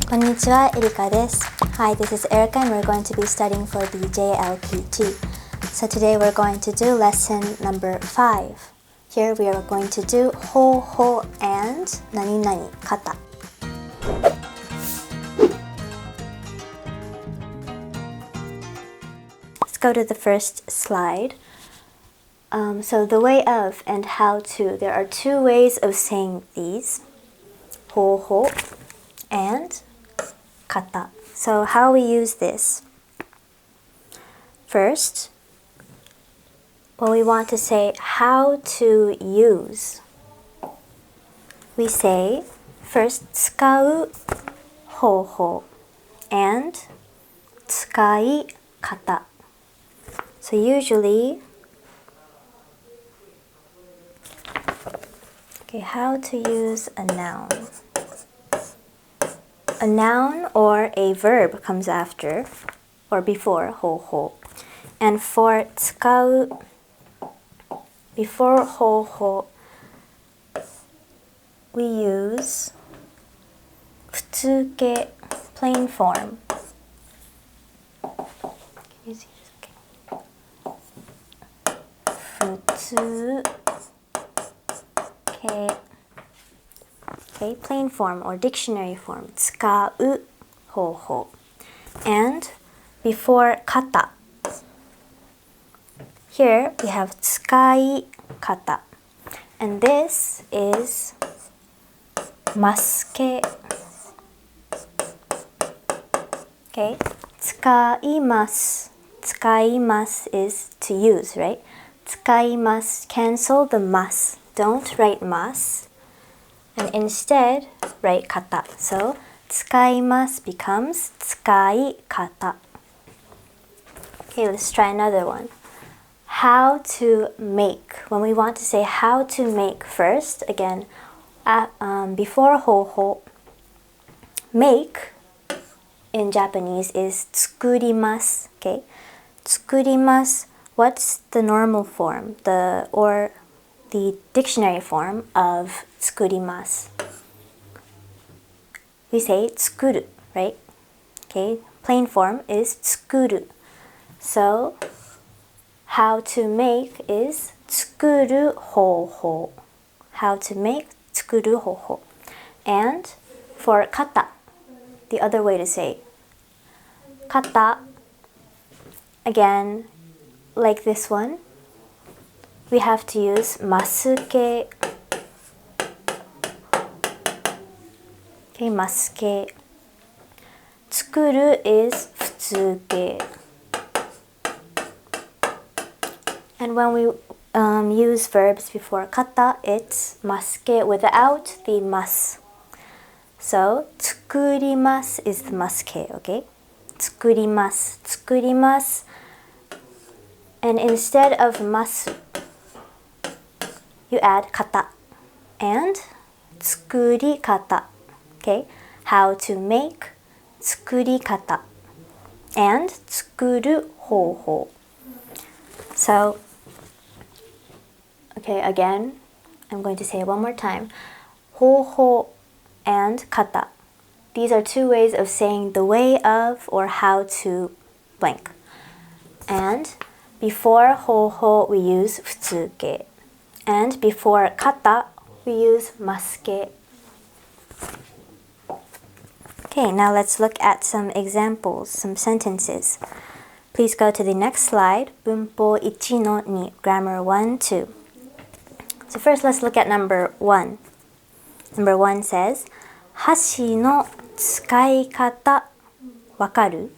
こんにちは、エリカです。Hi, this is Erica and we're going to be studying for the JLPT. So today we're going to do lesson number 5. Here we are going to do ほうほう and 何々、kata. Let's go to the first slide. So the way of and how to, there are two ways of saying these. ほうほう and kata. So how we use this? First, when we want to say how to use, we say first 使う方法 and 使い方. So usually, okay, how to use a noun. A noun or a verb comes after or before ほうほう. And for 使う before ほうほう we use 普通形 plain form. Can you see this? Okay. 普通形. Okay, plain form or dictionary form. 使う方法. And before kata. Here we have 使い方. And this is ますけ. Okay, 使います. 使います is to use, right? 使います. Cancel the mas. Don't write mas. And instead, write kata. So, 使います becomes 使い方. Okay, let's try another one. How to make. When we want to say how to make first, again, before ほうほう, make in Japanese is 作ります. Okay, 作ります. What's the normal form? The dictionary form of 作ります. We say 作る, right? Okay, plain form is 作る. So, how to make is 作る方法. How to make 作る方法. And for kata, the other way to say kata, again, like this one, we have to use ますけ. Okay, ますけ. 作る is 普通形. And when we use verbs before kata, it's ますけ without the mas. So, 作ります is the ますけ, okay? 作ります, 作ります. And instead of ます, you add kata and 作り方. Okay, how to make 作り方 and 作る方法. So, okay, again, I'm going to say it one more time. 方法 and kata. These are two ways of saying the way of or how to blank. And before 方法 we use 普通形. And before kata, we use ますけ. Okay, now let's look at some examples, some sentences. Please go to the next slide, 文法1の2, grammar 1, 2. So first let's look at number 1. Number 1 says, 箸の使い方わかる?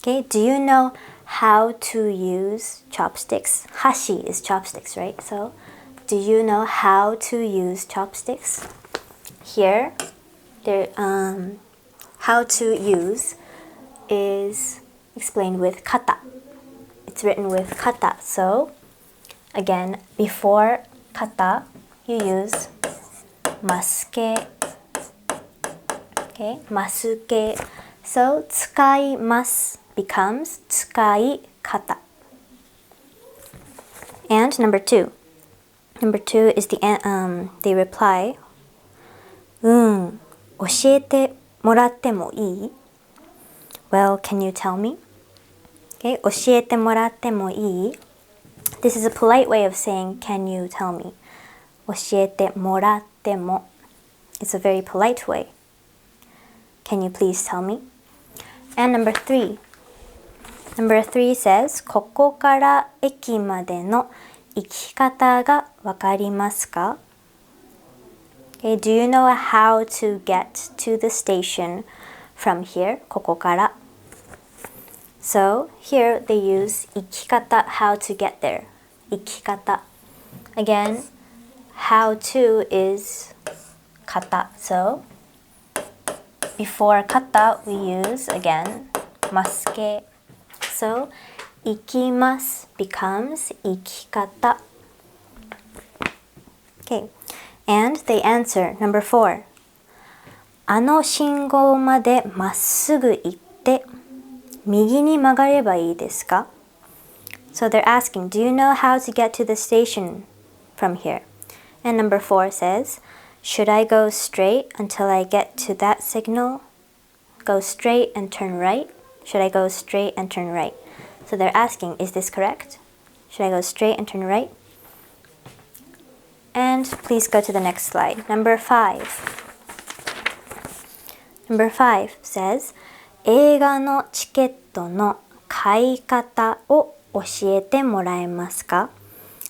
Okay, do you know how to use chopsticks? Hashi is chopsticks, right? So, do you know how to use chopsticks? Here, how to use is explained with kata. It's written with kata. So, again, before kata, you use ますけ. Okay, ますけ. So, 使います becomes 使い方. And number 2. Number 2 is the reply. 教えてもらってもいい? Well, can you tell me? Okay, 教えてもらってもいい? This is a polite way of saying, can you tell me? 教えてもらっても. It's a very polite way. Can you please tell me? And number 3. Number 3 says, ここから駅までの行き方がわかりますか? Okay, do you know how to get to the station from here? ここから. So here they use 行き方, how to get there. 行き方. Again, how to is 方. So before 方 we use again ますけ. So 行きます becomes 行き方. Okay, and they answer number 4. あの信号までまっすぐ行って右に曲がればいいですか? So they're asking, do you know how to get to the station from here? And number 4 says, should I go straight until I get to that signal? Go straight and turn right? Should I go straight and turn right? So they're asking, is this correct? Should I go straight and turn right? And please go to the next slide. Number 5. Number 5 says, 映画のチケットの買い方を教えてもらえますか?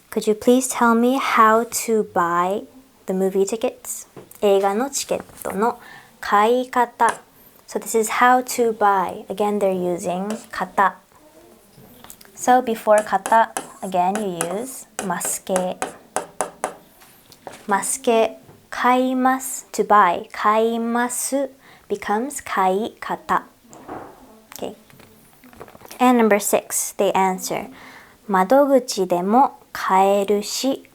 Could you please tell me how to buy the movie tickets? 映画のチケットの買い方. So this is how to buy. Again, they're using 型. So before 型, again you use ますけ. ますけ, 買います to buy. 買います becomes 買い方. Okay. And number 6, they answer 窓口でも買えるし、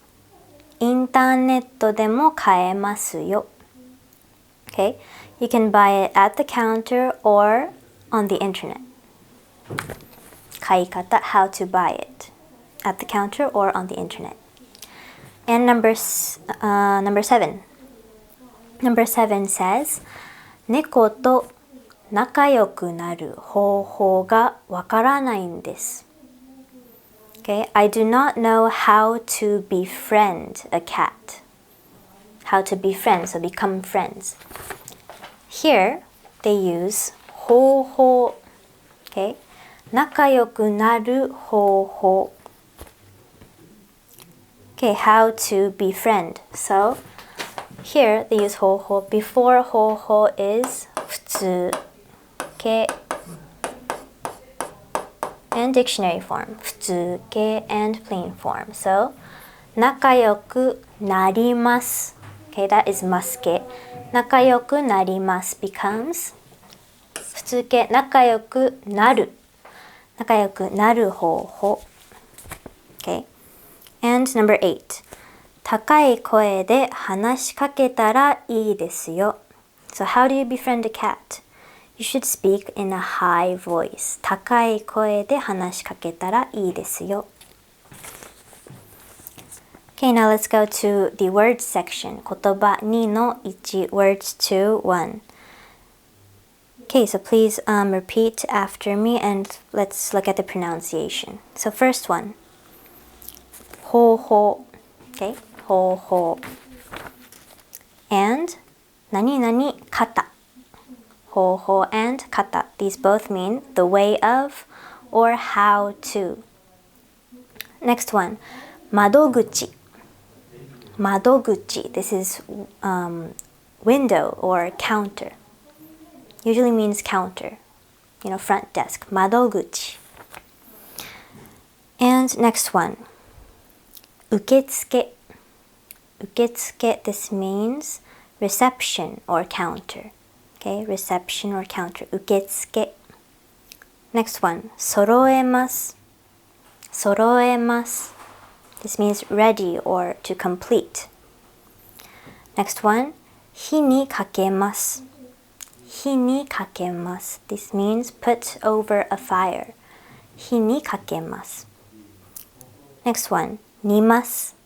インターネットでも買えますよ. Okay, you can buy it at the counter or on the internet. 買い方, how to buy it at the counter or on the internet. And number 7. Number 7 says, 猫と仲良くなる方法がわからないんです. Okay, I do not know how to befriend a cat. How to befriend, so become friends. Here, they use 方法. Okay, 仲良くなる方法. Okay, how to befriend. So, here they use 方法. Before 方法 is 普通. Okay, and dictionary form. 普通形 and plain form. So, 仲良くなります. Okay, that is ますけ. 仲良くなります becomes 普通形仲良くなる. 仲良くなる方法. Okay. And number 8. 高い声で話しかけたらいいですよ. So how do you befriend a cat? You should speak in a high voice. 高い声で話しかけたらいいですよ. Okay, now let's go to the words section. 言葉2の1, words 2, 1. Okay, so please repeat after me and let's look at the pronunciation. So first one. ほうほう. Okay, ほうほう. And 何々肩. ほうほう and 肩. These both mean the way of or how to. Next one. 窓口. 窓口. This is window or counter. Usually means counter. You know, front desk. 窓口. And next one. 受付. 受付. This means reception or counter. Okay, reception or counter. 受付. Next one. 揃えます. 揃えます. This means ready or to complete. Next one. 火にかけます. 火にかけます. This means put over a fire. 火にかけます. Next one. 煮ます.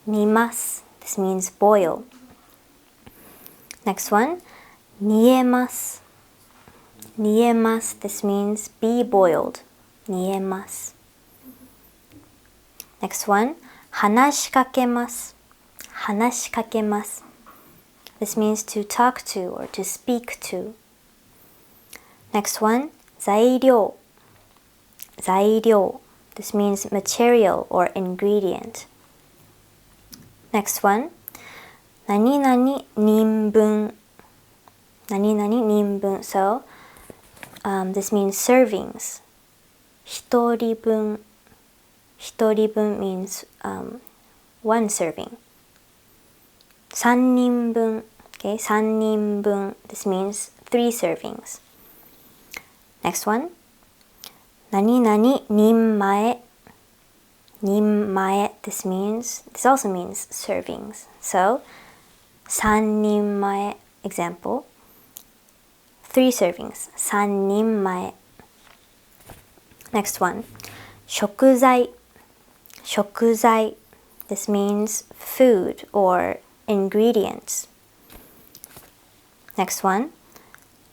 煮ます. This means boil. Next one. 煮えます。煮えます This means be boiled. 煮えます。Next one. 話しかけます。話しかけます。This means to talk to or to speak to. Next one. 材料。材料 This means material or ingredient. Next one. 何々人分。何々人分 So, this means servings. 一人分。一人分 means one serving. 三人分 Okay, 三人分 This means three servings. Next one. 何々人前。人前 This also means servings. So, 三人前 Example. Three servings. 三人前 Next one. 食材。食材 This means food or ingredients. Next one.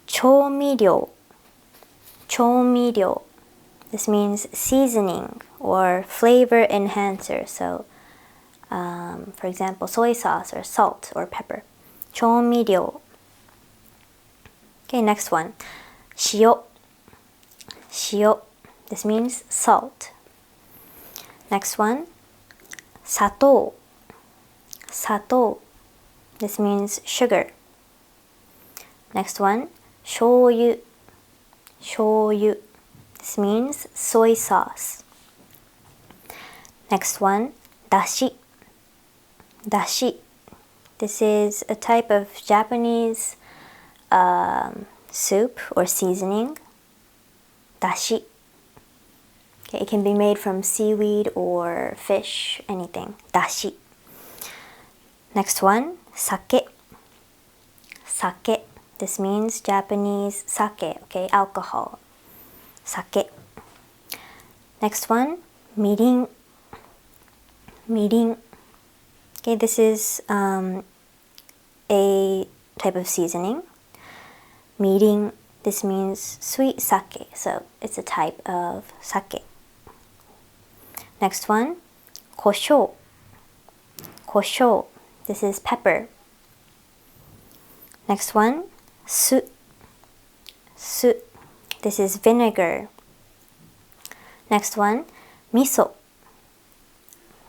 調味料。調味料 This means seasoning or flavor enhancer. So, for example, soy sauce or salt or pepper. 調味料 Okay, next one. 塩。塩 This means salt. Next one. 砂糖。砂糖 This means sugar. Next one. 醤油。醤油 This means soy sauce. Next one. だし。だし This is a type of Japanese soup or seasoning. だし Okay, it can be made from seaweed or fish, anything. だし Next one. 酒。酒 This means Japanese sake, okay, alcohol. 酒 Next one. みりん。みりん Okay, this is a type of seasoning. みりん This means sweet sake, so it's a type of sake. Next one. 胡椒。胡椒 This is pepper. Next one. 酢。酢 This is vinegar. Next one. 味噌。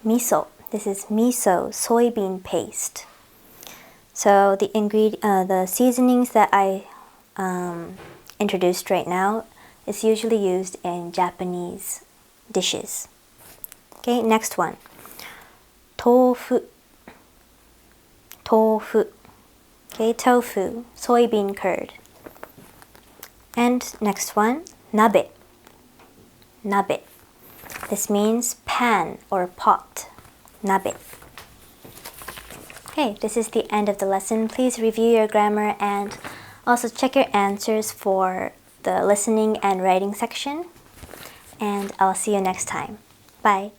味噌 This is miso, soybean paste. So the seasonings that I introduced right now is usually used in Japanese dishes. Okay, next one. 豆腐。豆腐 Okay, tofu, soybean curd. And next one. 鍋。鍋 This means pan or pot. 鍋 Okay, this is the end of the lesson. Please review your grammar and also check your answers for the listening and writing section. And I'll see you next time. Bye.